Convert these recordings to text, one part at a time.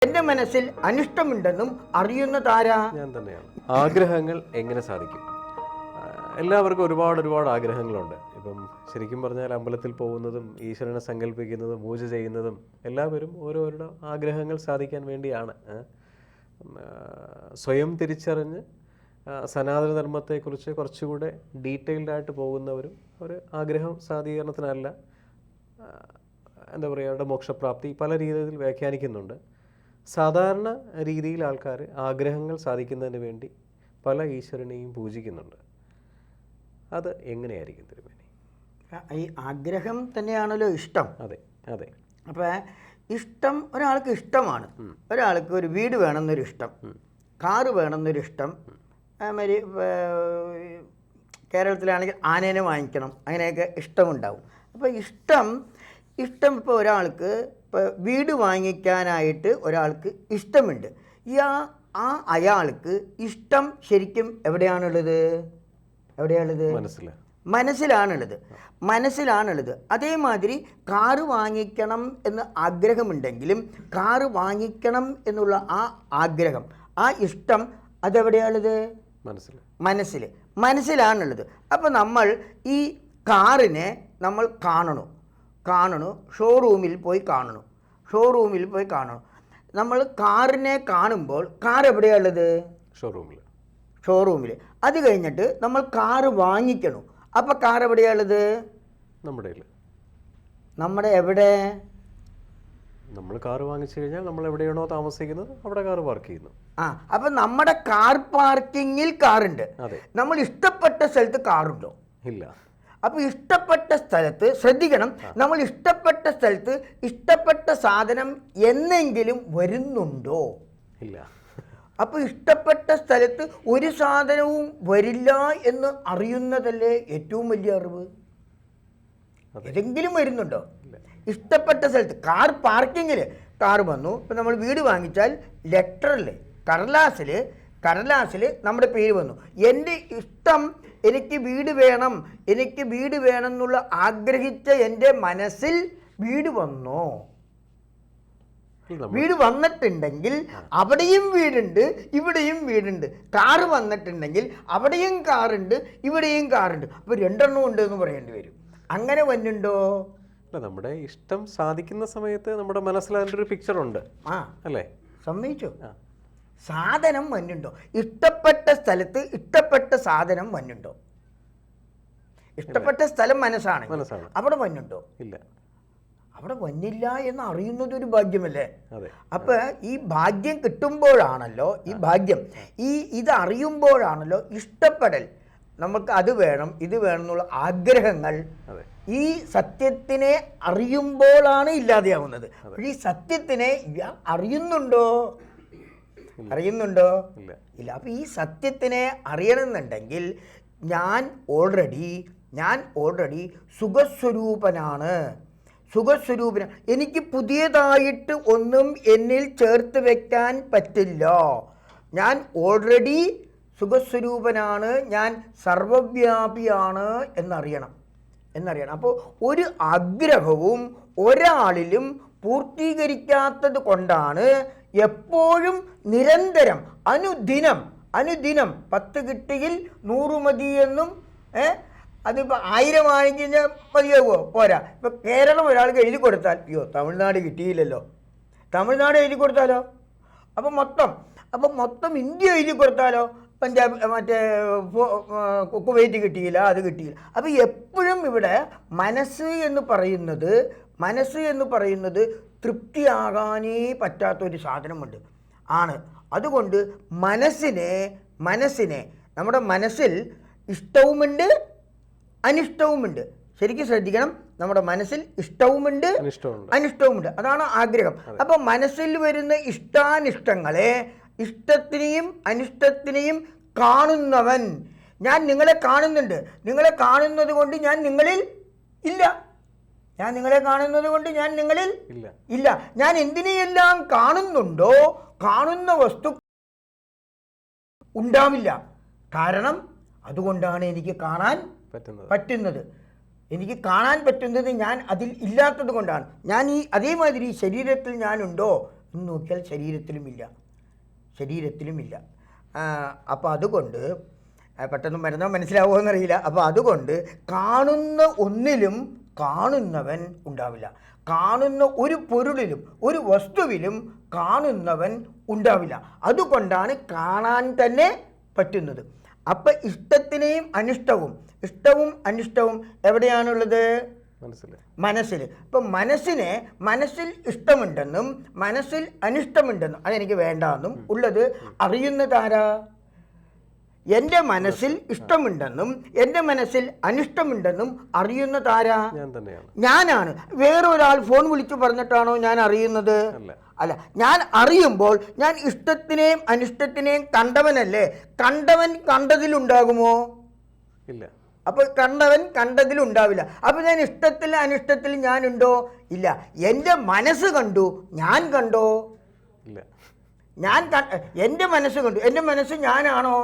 എന്റെ മനസ്സിൽ അനിഷ്ടമുണ്ടെന്നും അറിയുന്നതാരാ? ഞാൻ തന്നെയാണ്. ആഗ്രഹങ്ങൾ എങ്ങനെ സാധിക്കും? എല്ലാവർക്കും ഒരുപാട് ആഗ്രഹങ്ങളുണ്ട്. ഇപ്പം ശരിക്കും പറഞ്ഞാൽ അമ്പലത്തിൽ പോകുന്നതും ഈശ്വരനെ സങ്കല്പിക്കുന്നതും പൂജ ചെയ്യുന്നതും എല്ലാവരും ഓരോരുടെ ആഗ്രഹങ്ങൾ സാധിക്കാൻ വേണ്ടിയാണ്. സ്വയം തിരിച്ചറിഞ്ഞ് സനാതനധർമ്മത്തെക്കുറിച്ച് കുറച്ചുകൂടെ ഡീറ്റെയിൽഡായിട്ട് പോകുന്നവരും ഒരു ആഗ്രഹം സാധീകരണത്തിനല്ല, എന്താ പറയുക, അവരുടെ മോക്ഷപ്രാപ്തി പല രീതിയിൽ വ്യാഖ്യാനിക്കുന്നുണ്ട്. സാധാരണ രീതിയിൽ ആൾക്കാർ ആഗ്രഹങ്ങൾ സാധിക്കുന്നതിന് വേണ്ടി പല ഈശ്വരനെയും പൂജിക്കുന്നുണ്ട്. അത് എങ്ങനെയായിരിക്കും തിരുമേനി? ഈ ആഗ്രഹം തന്നെയാണല്ലോ ഇഷ്ടം. അതെ അതെ. അപ്പോൾ ഇഷ്ടം ഒരാൾക്ക് ഇഷ്ടമാണ്. ഒരാൾക്ക് ഒരു വീട് വേണമെന്നൊരു ഇഷ്ടം, കാറ് വേണമെന്നൊരു ഇഷ്ടം, അതുമാതിരി കേരളത്തിലാണെങ്കിൽ ആനേനെ വാങ്ങിക്കണം, അങ്ങനെയൊക്കെ ഇഷ്ടമുണ്ടാവും. അപ്പോൾ ഇഷ്ടം ഇപ്പോൾ ഒരാൾക്ക് ഇപ്പോൾ വീട് വാങ്ങിക്കാനായിട്ട് ഒരാൾക്ക് ഇഷ്ടമുണ്ട്. അയാൾക്ക് ഇഷ്ടം ശരിക്കും എവിടെയാണുള്ളത്? മനസ്സിലാണുള്ളത്. അതേമാതിരി കാറ് വാങ്ങിക്കണം എന്ന് ആഗ്രഹമുണ്ടെങ്കിലും കാറ് വാങ്ങിക്കണം എന്നുള്ള ആ ആഗ്രഹം, ആ ഇഷ്ടം അതെവിടെയാണുള്ളത്? മനസ്സിലാണുള്ളത്. അപ്പോൾ നമ്മൾ ഈ കാറിനെ നമ്മൾ കാണണു, ഷോറൂമിൽ പോയി കാണണം. നമ്മൾ കാറിനെ കാണുമ്പോൾ കാർ എവിടെയാണുള്ളത്? ഷോറൂമിൽ. അത് കഴിഞ്ഞിട്ട് നമ്മൾ കാറ് വാങ്ങിക്കണം. അപ്പോൾ കാർ എവിടെയാണുള്ളത്? നമ്മുടെ എവിടെ? നമ്മൾ കാർ വാങ്ങിച്ചു കഴിഞ്ഞാൽ നമ്മൾ എവിടെയാണോ താമസിക്കുന്നത് അവിടെ കാർ പാർക്ക് ചെയ്യുന്നു. അപ്പം നമ്മുടെ കാർ പാർക്കിങ്ങിൽ കാറുണ്ട്. നമ്മൾ ഇഷ്ടപ്പെട്ട സ്ഥലത്ത് കാറുണ്ടോ? ഇല്ല. അപ്പോൾ ഇഷ്ടപ്പെട്ട സ്ഥലത്ത് ശ്രദ്ധിക്കണം, നമ്മൾ ഇഷ്ടപ്പെട്ട സ്ഥലത്ത് ഇഷ്ടപ്പെട്ട സാധനം എന്നെങ്കിലും വരുന്നുണ്ടോ? ഇല്ല. അപ്പോൾ ഇഷ്ടപ്പെട്ട സ്ഥലത്ത് ഒരു സാധനവും വരില്ല എന്ന് അറിയുന്നതല്ലേ ഏറ്റവും വലിയ അറിവ്? ഏതെങ്കിലും വരുന്നുണ്ടോ? ഇഷ്ടപ്പെട്ട സ്ഥലത്ത് കാർ പാർക്കിങ്ങിൽ കാർ വന്നു. ഇപ്പം നമ്മൾ വീട് വാങ്ങിച്ചാൽ ലെറ്ററിൽ കടലാസിൽ നമ്മുടെ പേര് വന്നു. എൻ്റെ ഇഷ്ടം, എനിക്ക് വീട് വേണം എന്നുള്ള ആഗ്രഹിച്ച എൻ്റെ മനസ്സിൽ വീട് വന്നോ? വീട് വന്നിട്ടുണ്ടെങ്കിൽ അവിടെയും വീടുണ്ട് ഇവിടെയും വീടുണ്ട്. കാറ് വന്നിട്ടുണ്ടെങ്കിൽ അവിടെയും കാറുണ്ട് ഇവിടെയും കാറുണ്ട്. അപ്പോൾ രണ്ടെണ്ണം ഉണ്ട് എന്ന് പറയേണ്ടി വരും. അങ്ങനെ വന്നുണ്ടോ? നമ്മുടെ ഇഷ്ടം സാധിക്കുന്ന സമയത്ത് നമ്മുടെ മനസ്സിൽ അതിൻ്റെ ഒരു പിക്ചർ ഉണ്ട്. അല്ലേ? സമ്മതിച്ചു. സാധനം വന്നുണ്ടോ? ഇഷ്ടപ്പെട്ട സ്ഥലത്ത് ഇഷ്ടപ്പെട്ട സാധനം വന്നുണ്ടോ? ഇഷ്ടപ്പെട്ട സ്ഥലം മനസ്സാണ്, അവിടെ വന്നുണ്ടോ? ഇല്ല. അവിടെ വന്നില്ല എന്ന് അറിയുന്നത് ഒരു ഭാഗ്യമല്ലേ? അപ്പൊ ഈ ഭാഗ്യം കിട്ടുമ്പോഴാണല്ലോ, ഇത് അറിയുമ്പോഴാണല്ലോ ഇഷ്ടപ്പെടൽ, നമുക്ക് അത് വേണം ഇത് വേണം എന്നുള്ള ആഗ്രഹങ്ങൾ ഈ സത്യത്തിനെ അറിയുമ്പോഴാണ് ഇല്ലാതെയാവുന്നത്. ഈ സത്യത്തിനെ അറിയുന്നുണ്ടോ? ഇല്ല. അപ്പൊ ഈ സത്യത്തിനെ അറിയണമെന്നുണ്ടെങ്കിൽ ഞാൻ ഓൾറെഡി സുഖസ്വരൂപനാണ്. എനിക്ക് പുതിയതായിട്ട് ഒന്നും എന്നിൽ ചേർത്ത് വെക്കാൻ പറ്റില്ല. ഞാൻ ഓൾറെഡി സുഖസ്വരൂപനാണ്, ഞാൻ സർവവ്യാപിയാണ് എന്നറിയണം. അപ്പോൾ ഒരു ആഗ്രഹവും ഒരാളിലും പൂർത്തീകരിക്കാത്തത് കൊണ്ടാണ് എപ്പോഴും നിരന്തരം അനുദിനം 10 കിട്ടിയിൽ 100 മതിയെന്നും അതിപ്പോൾ 1000 ആണെങ്കിൽ കഴിഞ്ഞാൽ മതിയാകുമോ? പോരാ. ഇപ്പം കേരളം ഒരാൾക്ക് എഴുതി കൊടുത്താൽ തമിഴ്നാട് കിട്ടിയില്ലല്ലോ, തമിഴ്നാട് എഴുതി കൊടുത്താലോ? അപ്പം മൊത്തം ഇന്ത്യ എഴുതി കൊടുത്താലോ? പഞ്ചാബ് കുവൈറ്റ് കിട്ടിയില്ല, അത് കിട്ടിയില്ല. അപ്പോൾ എപ്പോഴും ഇവിടെ മനസ്സ് എന്ന് പറയുന്നത് തൃപ്തിയാകാനേ പറ്റാത്തൊരു സാധനമുണ്ട്. അതുകൊണ്ട് മനസ്സിനെ നമ്മുടെ മനസ്സിൽ ഇഷ്ടവുമുണ്ട് അനിഷ്ടവുമുണ്ട്. ശരിക്കും ശ്രദ്ധിക്കണം, നമ്മുടെ മനസ്സിൽ ഇഷ്ടവുമുണ്ട് അനിഷ്ടവുമുണ്ട്. അതാണ് ആഗ്രഹം. അപ്പോൾ മനസ്സിൽ വരുന്ന ഇഷ്ടാനിഷ്ടങ്ങളെ, ഇഷ്ടത്തിനെയും അനിഷ്ടത്തിനെയും കാണുന്നവൻ, ഞാൻ നിങ്ങളെ കാണുന്നുണ്ട്, നിങ്ങളെ കാണുന്നത് കൊണ്ട് ഞാൻ നിങ്ങളിൽ ഇല്ല, ഞാൻ എന്തിനെയെല്ലാം കാണുന്നുണ്ടോ കാണുന്ന വസ്തു ഉണ്ടാവില്ല. കാരണം അതുകൊണ്ടാണ് എനിക്ക് കാണാൻ പറ്റുന്നത്. എനിക്ക് കാണാൻ പറ്റുന്നത് ഞാൻ അതിൽ ഇല്ലാത്തത് കൊണ്ടാണ്. അതേമാതിരി ശരീരത്തിൽ ഞാനുണ്ടോ ഒന്ന് നോക്കിയാൽ ശരീരത്തിലുമില്ല. അപ്പോൾ അതുകൊണ്ട് പെട്ടെന്ന് മരുന്നോ മനസ്സിലാവുമോ എന്നറിയില്ല. അപ്പോൾ അതുകൊണ്ട് കാണുന്ന ഒന്നിലും കാണുന്നവൻ ഉണ്ടാവില്ല. കാണുന്ന ഒരു പൊരുളിലും ഒരു വസ്തുവിലും കാണുന്നവൻ ഉണ്ടാവില്ല. അതുകൊണ്ടാണ് കാണാൻ തന്നെ പറ്റുന്നത്. അപ്പം ഇഷ്ടവും അനിഷ്ടവും എവിടെയാണുള്ളത്? മനസ്സിൽ. അപ്പം മനസ്സിൽ ഇഷ്ടമുണ്ടെന്നും മനസ്സിൽ അനിഷ്ടമുണ്ടെന്നും അതെനിക്ക് വേണ്ടെന്നും ഉള്ളത് അറിയുന്നതാരാ? എൻ്റെ മനസ്സിൽ ഇഷ്ടമുണ്ടെന്നും എൻ്റെ മനസ്സിൽ അനിഷ്ടമുണ്ടെന്നും അറിയുന്നതാരാ? ഞാനാണ്. വേറൊരാൾ ഫോൺ വിളിച്ചു പറഞ്ഞിട്ടാണോ ഞാൻ അറിയുന്നത്? അല്ല. ഞാൻ അറിയുമ്പോൾ ഞാൻ ഇഷ്ടത്തിനെയും അനിഷ്ടത്തിനെയും കണ്ടവനല്ലേ. കണ്ടവൻ കണ്ടതിലുണ്ടാകുമോ? ഇല്ല. അപ്പോൾ കണ്ടവൻ കണ്ടതിലുണ്ടാവില്ല. അപ്പോൾ ഞാൻ ഇഷ്ടത്തിൽ അനിഷ്ടത്തിൽ ഞാനുണ്ടോ? ഇല്ല. എൻ്റെ മനസ്സ് കണ്ടു, ഞാൻ കണ്ടോ? ഇല്ല. എൻ്റെ മനസ്സ് കണ്ടു. എൻ്റെ മനസ്സ് ഞാനാണോ?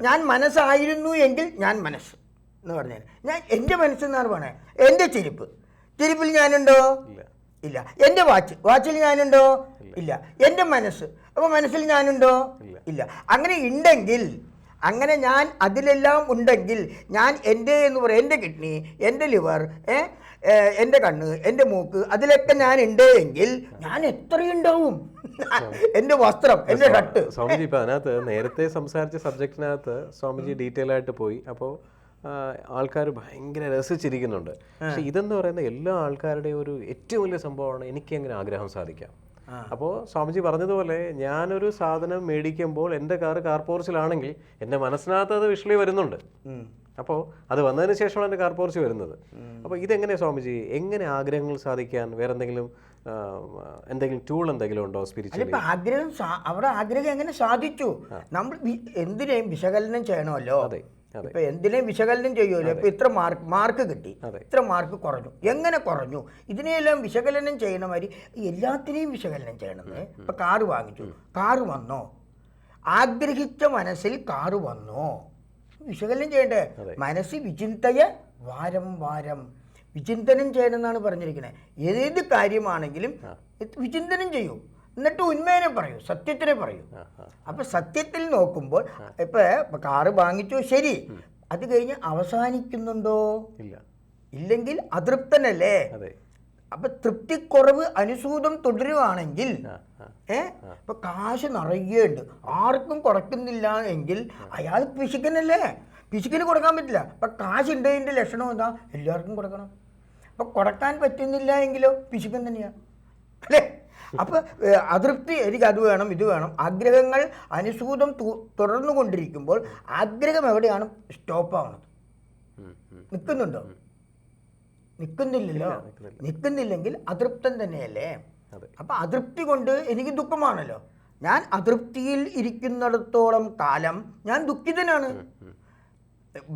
ഞാൻ മനസ്സായിരുന്നു എങ്കിൽ ഞാൻ മനസ്സ് എന്ന് പറഞ്ഞാൽ ഞാൻ എൻ്റെ മനസ്സെന്നാണ് പറഞ്ഞത്. എൻ്റെ ചെരുപ്പിൽ ഞാനുണ്ടോ? ഇല്ല. എൻ്റെ വാച്ചിൽ ഞാനുണ്ടോ? ഇല്ല. എൻ്റെ മനസ്സ്, അപ്പോൾ മനസ്സിൽ ഞാനുണ്ടോ? ഇല്ല. അങ്ങനെ ഞാൻ അതിലെല്ലാം ഉണ്ടെങ്കിൽ ഞാൻ എൻ്റെ എന്ന് പറയും, എൻ്റെ കിഡ്നി, എൻ്റെ ലിവർ, എൻ്റെ കണ്ണ്, എൻ്റെ മൂക്ക്, അതിലൊക്കെ ഞാൻ ഉണ്ട് എങ്കിൽ ഞാൻ എത്രയുണ്ടാവും? എൻ്റെ വസ്ത്രം, എൻ്റെ ഷർട്ട്. സ്വാമിജി ഇപ്പം അതിനകത്ത് നേരത്തെ സംസാരിച്ച സബ്ജക്റ്റിനകത്ത് സ്വാമിജി ഡീറ്റെയിൽ ആയിട്ട് പോയി. അപ്പോൾ ആൾക്കാർ ഭയങ്കര രസിച്ചിരിക്കുന്നുണ്ട്. പക്ഷെ ഇതെന്ന് പറയുന്ന എല്ലാ ആൾക്കാരുടെയും ഒരു ഏറ്റവും വലിയ സംഭവമാണ് എനിക്ക് എങ്ങനെ ആഗ്രഹം സാധിക്കാം. അപ്പോൾ സ്വാമിജി പറഞ്ഞതുപോലെ ഞാനൊരു സാധനം മേടിക്കുമ്പോൾ എൻ്റെ കാർ പോർച്ചിലാണെങ്കിൽ എൻ്റെ മനസ്സിനകത്ത് അത് വിഷ്വലി വരുന്നുണ്ട്. അപ്പോൾ അത് വന്നതിന് ശേഷമാണ് എൻ്റെ കാർ പോർച്ച് വരുന്നത്. അപ്പോൾ ഇതെങ്ങനെയാണ് സ്വാമിജി, എങ്ങനെ ആഗ്രഹങ്ങൾ സാധിക്കാൻ വേറെ എന്തെങ്കിലും ടൂൾ എന്തെങ്കിലും ഉണ്ടോ സ്പിരിച്വലി? ആഗ്രഹം എങ്ങനെ സാധിച്ചു? നമ്മൾ എന്തിനേയും വിശകലനം ചെയ്യണമല്ലോ. ഇപ്പൊ എന്തിനേയും വിശകലനം ചെയ്യുമല്ലോ. ഇപ്പൊ ഇത്ര മാർക്ക് കിട്ടി, ഇത്ര മാർക്ക് കുറഞ്ഞു, എങ്ങനെ കുറഞ്ഞു, ഇതിനെയെല്ലാം വിശകലനം ചെയ്യണ മാതിരി എല്ലാത്തിനെയും വിശകലനം ചെയ്യണമെന്ന്. ഇപ്പൊ കാറ് വാങ്ങിച്ചു, കാറ് വന്നോ? ആഗ്രഹിച്ച മനസ്സിൽ കാറ് വന്നോ? വിശകലനം ചെയ്യണ്ടേ? മനസ്സ് വിചിന്തയ വാരം വിചിന്തനം ചെയ്യണമെന്നാണ് പറഞ്ഞിരിക്കുന്നത്. ഏത് കാര്യമാണെങ്കിലും വിചിന്തനം ചെയ്യൂ, എന്നിട്ട് ഉന്മേനം പറയൂ, സത്യത്തിനെ പറയൂ. അപ്പൊ സത്യത്തിൽ നോക്കുമ്പോൾ ഇപ്പൊ കാറ് വാങ്ങിച്ചു, ശരി, അത് കഴിഞ്ഞ് അവസാനിക്കുന്നുണ്ടോ? ഇല്ലെങ്കിൽ അതൃപ്തനല്ലേ? അപ്പൊ തൃപ്തിക്കുറവ് അനുസൂതം തുടരുവാണെങ്കിൽ ഇപ്പൊ കാശ് നിറയുകയുണ്ട്, ആർക്കും കൊടുക്കുന്നില്ല എങ്കിൽ അയാൾ പിശുക്കനല്ലേ? പിശുക്കിന് കൊടുക്കാൻ പറ്റില്ല. അപ്പൊ കാശ് ഉണ്ടതിൻ്റെ ലക്ഷണം എന്താ? എല്ലാവർക്കും കൊടുക്കണം. അപ്പൊ കൊടുക്കാൻ പറ്റുന്നില്ല എങ്കിലോ പിശുക്കൻ തന്നെയാണ്, അല്ലേ? അപ്പൊ അതൃപ്തി, എനിക്ക് അത് വേണം ഇത് വേണം, ആഗ്രഹങ്ങൾ അനുസൂതം തുടർന്നുകൊണ്ടിരിക്കുമ്പോൾ ആഗ്രഹം എവിടെയാണ് സ്റ്റോപ്പ് ആവുന്നത്? നിൽക്കുന്നുണ്ടോ? നിൽക്കുന്നില്ലല്ലോ. നിൽക്കുന്നില്ലെങ്കിൽ അതൃപ്തൻ തന്നെയല്ലേ? അപ്പൊ അതൃപ്തി കൊണ്ട് എനിക്ക് ദുഃഖമാണല്ലോ. ഞാൻ അതൃപ്തിയിൽ ഇരിക്കുന്നിടത്തോളം കാലം ഞാൻ ദുഃഖിതനാണ്.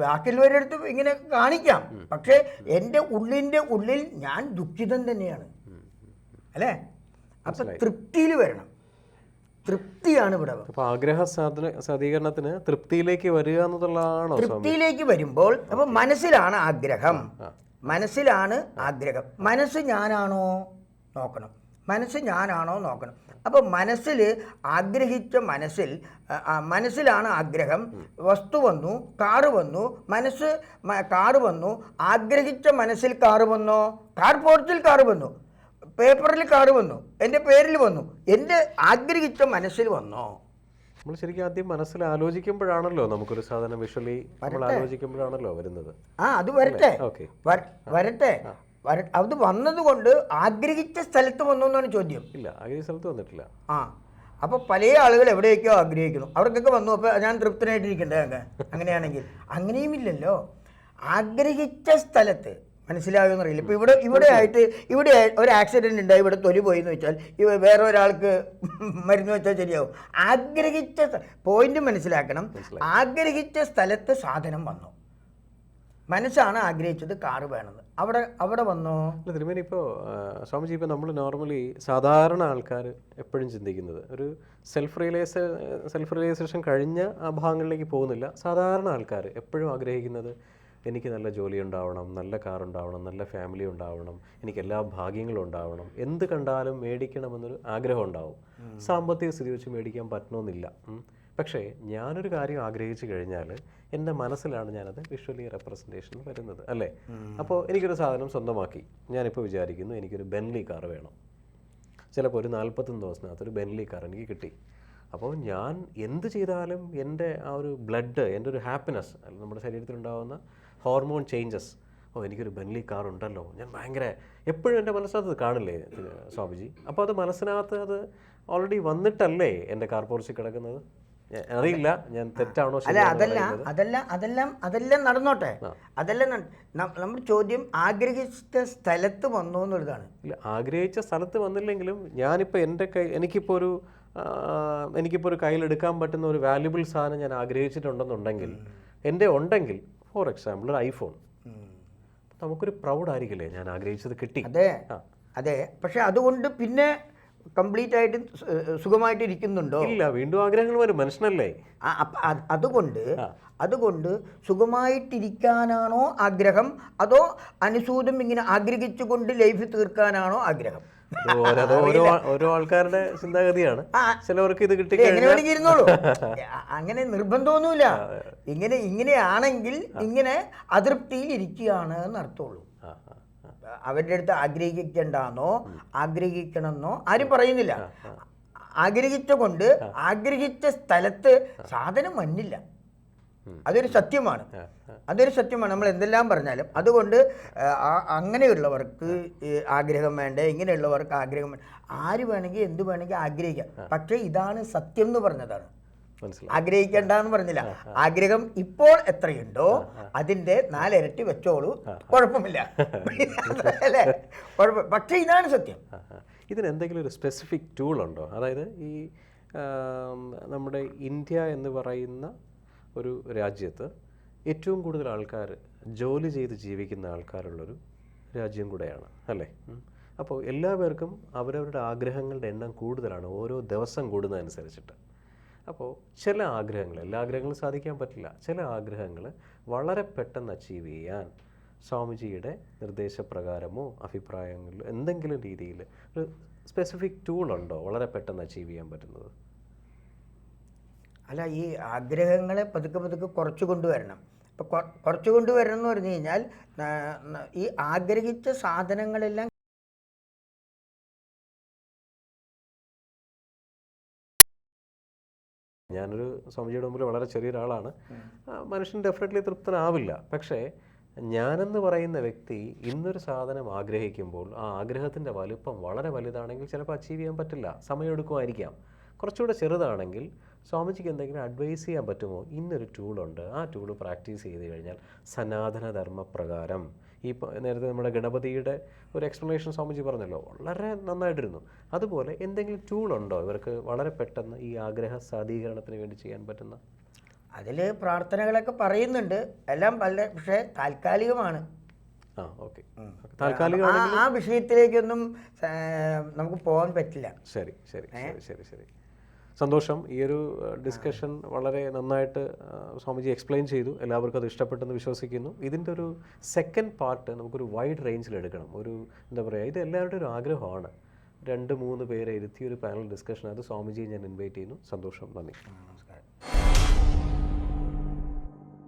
ബാക്കിയുള്ളവരുടെ അടുത്ത് ഇങ്ങനെ കാണിക്കാം, പക്ഷെ എൻ്റെ ഉള്ളിൽ ഞാൻ ദുഃഖിതൻ തന്നെയാണ്, അല്ലേ? അപ്പൊ തൃപ്തിയിൽ വരണം. തൃപ്തിയാണ് ഇവിടെ. അപ്പൊ ആഗ്രഹ സാധീകരണത്തിന് തൃപ്തിയിലേക്ക് വരിക എന്നുള്ളതാണോ? തൃപ്തിയിലേക്ക് വരുമ്പോൾ അപ്പൊ മനസ്സിലാണ് ആഗ്രഹം. മനസ്സ് ഞാനാണോ നോക്കണം. അപ്പോൾ മനസ്സിൽ ആഗ്രഹിച്ച മനസ്സിലാണ് ആഗ്രഹം. വസ്തു വന്നു, കാറ് വന്നു, കാറ് വന്നു, ആഗ്രഹിച്ച മനസ്സിൽ കാറ് വന്നോ? കാർ പോർച്ചിൽ കാറ് വന്നു, പേപ്പറിൽ കാറ് വന്നു, എൻ്റെ പേരിൽ വന്നു, എൻ്റെ ആഗ്രഹിച്ച മനസ്സിൽ വന്നോ? നമ്മൾ ശരിക്കും ആദ്യം മനസ്സിൽ ആലോചിക്കുമ്പോഴാണല്ലോ നമുക്കൊരു സാധനം വിഷ്വലി ആലോചിക്കുമ്പോഴാണല്ലോ വരുന്നത്. അത് വരട്ടെ. അത് വന്നതുകൊണ്ട് ആഗ്രഹിച്ച സ്ഥലത്ത് വന്നു എന്നാണ് ചോദ്യം. ഇല്ല, ആഗ്രഹിച്ച സ്ഥലത്ത് വന്നിട്ടില്ല. അപ്പോൾ പല ആളുകൾ എവിടെയൊക്കെയോ ആഗ്രഹിക്കുന്നു, അവർക്കൊക്കെ വന്നു. അപ്പോൾ ഞാൻ തൃപ്തനായിട്ടിരിക്കണ്ടേ? അങ്ങനെയാണെങ്കിൽ അങ്ങനെയുമില്ലല്ലോ. ആഗ്രഹിച്ച സ്ഥലത്ത് മനസ്സിലാകുമെന്ന് അറിയില്ല. ഇപ്പോൾ ഇവിടെ ഒരു ആക്സിഡൻറ്റ് ഉണ്ടായി, ഇവിടെ തൊലി പോയി എന്ന് വെച്ചാൽ വേറെ ഒരാൾക്ക് മരുന്ന് വെച്ചാൽ ശരിയാവും. ആഗ്രഹിച്ച പോയിന്റ് മനസ്സിലാക്കണം. ആഗ്രഹിച്ച സ്ഥലത്ത് സാധനം വന്നു. മനസ്സാണ് ആഗ്രഹിച്ചത് കാറ് വേണമെന്ന്, അവിടെ വന്നോ? തിരുമേനി, ഇപ്പോൾ സ്വാമിജി, ഇപ്പോൾ നമ്മൾ നോർമലി സാധാരണ ആൾക്കാർ എപ്പോഴും ചിന്തിക്കുന്നത് ഒരു സെൽഫ് റിയലൈസേഷൻ കഴിഞ്ഞ ആ ഭാഗങ്ങളിലേക്ക് പോകുന്നില്ല. സാധാരണ ആൾക്കാർ എപ്പോഴും ആഗ്രഹിക്കുന്നത് എനിക്ക് നല്ല ജോലി ഉണ്ടാവണം, നല്ല കാർ ഉണ്ടാവണം, നല്ല ഫാമിലി ഉണ്ടാവണം, എനിക്ക് എല്ലാ ഭാഗ്യങ്ങളും ഉണ്ടാവണം, എന്ത് കണ്ടാലും മേടിക്കണമെന്നൊരു ആഗ്രഹം ഉണ്ടാവും. സാമ്പത്തിക സ്ഥിതി വെച്ച് മേടിക്കാൻ പറ്റണമെന്നില്ല. പക്ഷേ ഞാനൊരു കാര്യം ആഗ്രഹിച്ചു കഴിഞ്ഞാൽ എൻ്റെ മനസ്സിലാണ് ഞാനത് വിഷ്വലി റെപ്രസെൻറ്റേഷൻ വരുന്നത്, അല്ലേ? അപ്പോൾ എനിക്കൊരു സാധനം സ്വന്തമാക്കി, ഞാനിപ്പോൾ വിചാരിക്കുന്നു എനിക്കൊരു ബെൻലി കാർ വേണം. ചിലപ്പോൾ ഒരു 41 ദിവസത്തിനകത്തൊരു ബെൻലി കാർ എനിക്ക് കിട്ടി. അപ്പോൾ ഞാൻ എന്ത് ചെയ്താലും എൻ്റെ ആ ഒരു ബ്ലഡ്, എൻ്റെ ഒരു ഹാപ്പിനെസ്, നമ്മുടെ ശരീരത്തിലുണ്ടാകുന്ന ഹോർമോൺ ചേഞ്ചസ്, എനിക്കൊരു ബെൻലി കാർ ഉണ്ടല്ലോ, ഞാൻ ഭയങ്കര എപ്പോഴും എൻ്റെ മനസ്സിനകത്ത് കാണില്ലേ സ്വാമിജി? അപ്പോൾ അത് മനസ്സിനകത്ത് അത് ഓൾറെഡി വന്നിട്ടല്ലേ എൻ്റെ കാർ പോളിസി കിടക്കുന്നത്? അറിയില്ല ഞാൻ തെറ്റാണോ? അല്ല, അതെല്ലാം നടന്നോട്ടെ. അതെല്ലാം നമ്മുടെ ചോദ്യം ആഗ്രഹിച്ച സ്ഥലത്ത് വന്നോ എന്നുള്ളതാണ്. ഇല്ല, ആഗ്രഹിച്ച സ്ഥലത്ത് വന്നില്ലെങ്കിലും ഞാനിപ്പോൾ എനിക്കിപ്പോൾ ഒരു കയ്യിലെടുക്കാൻ പറ്റുന്ന ഒരു വാല്യുബിൾ സാധനം ഞാൻ ആഗ്രഹിച്ചിട്ടുണ്ടെന്നുണ്ടെങ്കിൽ, ഉണ്ടെങ്കിൽ ഫോർ എക്സാമ്പിൾ ഒരു ഐഫോൺ, നമുക്കൊരു പ്രൗഡ് ആയിരിക്കില്ലേ ഞാൻ ആഗ്രഹിച്ചത് കിട്ടി? അതെ. പക്ഷെ അതുകൊണ്ട് പിന്നെ കംപ്ലീറ്റ് ആയിട്ട് സുഖമായിട്ട് ഇരിക്കുന്നുണ്ടോ? ഇല്ല, വീണ്ടും ആഗ്രഹങ്ങൾ വരും, മനുഷ്യനല്ലേ. അതുകൊണ്ട് സുഖമായിട്ടിരിക്കാനാണോ ആഗ്രഹം, അതോ അനുസൂതം ഇങ്ങനെ ആഗ്രഹിച്ചുകൊണ്ട് ലൈഫ് തീർക്കാനാണോ ആഗ്രഹം? ഓരോ ആൾക്കാരുടെ ചിന്താഗതിയാണ്. ചിലവർക്ക് ഇത് കിട്ടി ഇരുന്നോളൂ, അങ്ങനെ നിർബന്ധമൊന്നുമില്ല. ഇങ്ങനെയാണെങ്കിൽ ഇങ്ങനെ അതൃപ്തിയിൽ ഇരിക്കുകയാണ് എന്നർത്ഥമുള്ളൂ. അവരുടെ അടുത്ത് ആഗ്രഹിക്കണ്ടെന്നോ ആഗ്രഹിക്കണമെന്നോ ആരും പറയുന്നില്ല. ആഗ്രഹിച്ചുകൊണ്ട് ആഗ്രഹിച്ച സ്ഥലത്ത് സാധനം വന്നില്ല. അതൊരു സത്യമാണ്. നമ്മൾ എന്തെല്ലാം പറഞ്ഞാലും. അതുകൊണ്ട് അങ്ങനെയുള്ളവർക്ക് ആഗ്രഹം വേണ്ട, ഇങ്ങനെയുള്ളവർക്ക് ആഗ്രഹം വേണ്ട. ആര് വേണമെങ്കിൽ എന്ത് വേണമെങ്കിൽ ആഗ്രഹിക്കാം. പക്ഷേ ഇതാണ് സത്യം എന്ന് പറഞ്ഞതാണ്. ആഗ്രഹിക്കേണ്ടെന്ന് പറഞ്ഞില്ല. ആഗ്രഹം ഇപ്പോൾ എത്രയുണ്ടോ അതിന്റെ 4 ഇരട്ടി വെച്ചോളൂ, കുഴപ്പമില്ല, അല്ലേ? പക്ഷേ ഇതാണ് സത്യം. ഇതിന് എന്തെങ്കിലും ഒരു സ്പെസിഫിക് ടൂൾ ഉണ്ടോ? അതായത് ഈ നമ്മുടെ ഇന്ത്യ എന്ന് പറയുന്ന ഒരു രാജ്യത്ത് ഏറ്റവും കൂടുതൽ ആൾക്കാർ ജോലി ചെയ്ത് ജീവിക്കുന്ന ആൾക്കാരുള്ളൊരു രാജ്യം കൂടെയാണ്, അല്ലേ? അപ്പോൾ എല്ലാവർക്കും അവരവരുടെ ആഗ്രഹങ്ങളുടെ എണ്ണം കൂടുതലാണ് ഓരോ ദിവസം കൂടുന്നതനുസരിച്ചിട്ട്. അപ്പോൾ ചില ആഗ്രഹങ്ങൾ, എല്ലാ ആഗ്രഹങ്ങളും സാധിക്കാൻ പറ്റില്ല. ചില ആഗ്രഹങ്ങൾ വളരെ പെട്ടെന്ന് അച്ചീവ് ചെയ്യാൻ സ്വാമിജിയുടെ നിർദ്ദേശപ്രകാരമോ അഭിപ്രായങ്ങളിലോ എന്തെങ്കിലും രീതിയിൽ ഒരു സ്പെസിഫിക് ടൂൾ ഉണ്ടോ വളരെ പെട്ടെന്ന് അച്ചീവ് ചെയ്യാൻ പറ്റുന്നത്? അല്ല, ഈ ആഗ്രഹങ്ങളെ പതുക്കെ കുറച്ച് കൊണ്ടുവരണം. ഇപ്പം കുറച്ച് കൊണ്ടുവരണം എന്ന് പറഞ്ഞു കഴിഞ്ഞാൽ ഈ ആഗ്രഹിച്ച സാധനങ്ങളെല്ലാം ഞാനൊരു സ്വാമിജിയുടെ മുമ്പിൽ വളരെ ചെറിയൊരാളാണ്. മനുഷ്യൻ ഡെഫിനറ്റ്ലി തൃപ്തനാവില്ല. പക്ഷേ ഞാനെന്ന് പറയുന്ന വ്യക്തി ഇന്നൊരു സാധനം ആഗ്രഹിക്കുമ്പോൾ ആ ആഗ്രഹത്തിൻ്റെ വലുപ്പം വളരെ വലുതാണെങ്കിൽ ചിലപ്പോൾ അച്ചീവ് ചെയ്യാൻ പറ്റില്ല, സമയമെടുക്കുമായിരിക്കാം. കുറച്ചുകൂടെ ചെറുതാണെങ്കിൽ സ്വാമിജിക്ക് എന്തെങ്കിലും അഡ്വൈസ് ചെയ്യാൻ പറ്റുമോ? ഇന്നൊരു ടൂളുണ്ട്, ആ ടൂള് പ്രാക്ടീസ് ചെയ്ത് കഴിഞ്ഞാൽ സനാതനധർമ്മപ്രകാരം ഈ നേരത്തെ നമ്മുടെ ഗണപതിയുടെ ഒരു എക്സ്പ്ലനേഷൻ സ്വാമിജി പറഞ്ഞല്ലോ, വളരെ നന്നായിട്ടിരുന്നു. അതുപോലെ എന്തെങ്കിലും ടൂളുണ്ടോ ഇവർക്ക് വളരെ പെട്ടെന്ന് ഈ ആഗ്രഹ സാധീകരണത്തിന് വേണ്ടി ചെയ്യാൻ പറ്റുന്ന? അതിൽ പ്രാർത്ഥനകളൊക്കെ പറയുന്നുണ്ട്, എല്ലാം പക്ഷേ താൽക്കാലികമാണ്. ആ വിഷയത്തിലേക്കൊന്നും നമുക്ക് പോകാൻ പറ്റില്ല. ശരി ശരി ശരി ശരി സന്തോഷം. ഈ ഒരു ഡിസ്കഷൻ വളരെ നന്നായിട്ട് സ്വാമിജി എക്സ്പ്ലെയിൻ ചെയ്തു. എല്ലാവർക്കും അത് ഇഷ്ടപ്പെട്ടെന്ന് വിശ്വസിക്കുന്നു. ഇതിൻ്റെ ഒരു സെക്കൻഡ് പാർട്ട് നമുക്കൊരു വൈഡ് റേഞ്ചിൽ എടുക്കണം. ഒരു എന്താ പറയുക, ഇത് എല്ലാവരുടെയും ഒരു ആഗ്രഹമാണ്. 2-3 പേരെ ഇരുത്തി ഒരു പാനൽ ഡിസ്കഷൻ, അത് സ്വാമിജിയെ ഞാൻ ഇൻവൈറ്റ് ചെയ്യുന്നു. സന്തോഷം, നന്ദി.